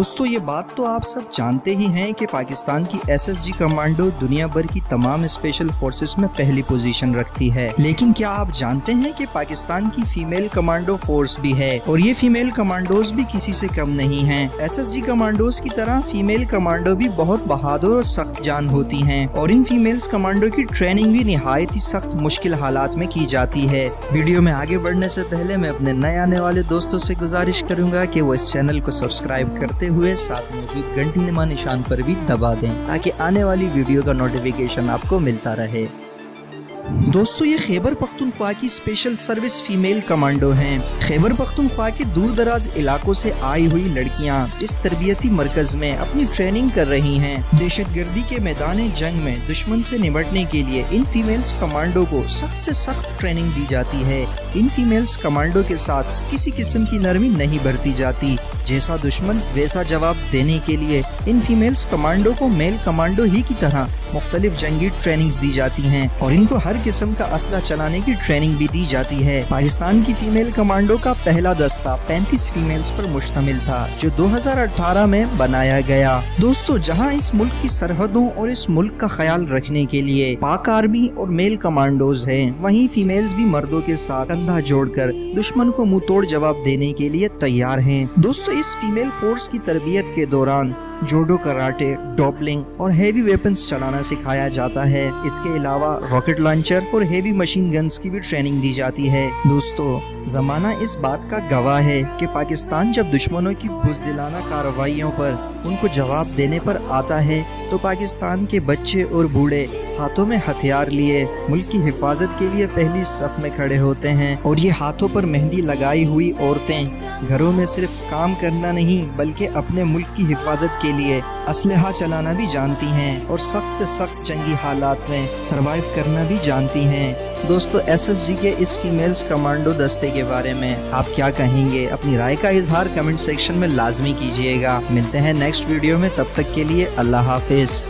दोस्तों ये बात तो आप सब जानते ही हैं कि पाकिस्तान की एसएसजी कमांडो दुनिया भर की तमाम स्पेशल फोर्सेस में पहली पोजीशन रखती है। लेकिन क्या आप जानते हैं कि पाकिस्तान की फीमेल कमांडो फोर्स भी है और ये फीमेल कमांडोज भी किसी से कम नहीं हैं। एसएसजी कमांडोज की तरह फीमेल कमांडो भी बहुत बहादुर और सख्त जान होती हैं और इन फीमेल्स कमांडो की ट्रेनिंग भी निहायत ही सख्त मुश्किल हालात में की जाती है। वीडियो में आगे बढ़ने से पहले मैं अपने नए आने वाले दोस्तों से गुजारिश करूंगा कि वो इस चैनल को सब्सक्राइब करते हुए साथ मौजूद घंटी नुमा निशान पर भी दबा दें ताकि आने वाली वीडियो का नोटिफिकेशन आपको मिलता रहे। दोस्तों ये खैबर पख्तूनख्वा की स्पेशल सर्विस फीमेल कमांडो हैं। खैबर पख्तूनख्वा के दूर दराज इलाकों से आई हुई लड़कियां इस तरबियती मरकज में अपनी ट्रेनिंग कर रही हैं। दहशतगर्दी के मैदान जंग में दुश्मन से निपटने के लिए इन फीमेल्स कमांडो को सख्त से सख्त ट्रेनिंग दी जाती है। इन फीमेल्स कमांडो के साथ किसी किस्म की नरमी नहीं बरती जाती। जैसा दुश्मन वैसा जवाब देने के लिए इन फीमेल्स कमांडो को मेल कमांडो ही की तरह मुख्तलिफ जंगी ट्रेनिंग्स दी जाती हैं और इनको हर किस्म का असला चलाने की ट्रेनिंग भी दी जाती है। पाकिस्तान की फीमेल कमांडो का पहला दस्ता 35 फीमेल्स पर मुश्तमिल था जो 2018 में बनाया गया। दोस्तों जहां इस मुल्क की सरहदों और इस मुल्क का ख्याल रखने के लिए पाक आर्मी और मेल कमांडोज हैं, वहीं फीमेल्स भी मर्दों के साथ कंधा जोड़कर दुश्मन को मुंह तोड़ जवाब देने के लिए तैयार हैं। दोस्तों इस फीमेल फोर्स की तरबियत के दौरान जूडो, कराटे, डॉपलिंग और हेवी वेपन्स चलाना सिखाया जाता है। इसके अलावा रॉकेट लॉन्चर और हेवी मशीन गन्स की भी ट्रेनिंग दी जाती है। दोस्तों जमाना इस बात का गवाह है कि पाकिस्तान जब दुश्मनों की बुज़दिलाना कार्रवाइयों पर उनको जवाब देने पर आता है तो पाकिस्तान के बच्चे और बूढ़े हाथों में हथियार लिए मुल्क की हिफाजत के लिए पहली सफ में खड़े होते हैं। और ये हाथों पर मेहंदी लगाई हुई औरतें घरों में सिर्फ काम करना नहीं बल्कि अपने मुल्क की हिफाजत के लिए असलहा चलाना भी जानती हैं और सख्त से सख्त जंगी हालात में सरवाइव करना भी जानती हैं। दोस्तों एसएसजी के इस फीमेल्स कमांडो दस्ते के बारे में आप क्या कहेंगे? अपनी राय का इजहार कमेंट सेक्शन में लाजमी कीजिएगा। मिलते हैं नेक्स्ट वीडियो में, तब तक के लिए अल्लाह हाफिज।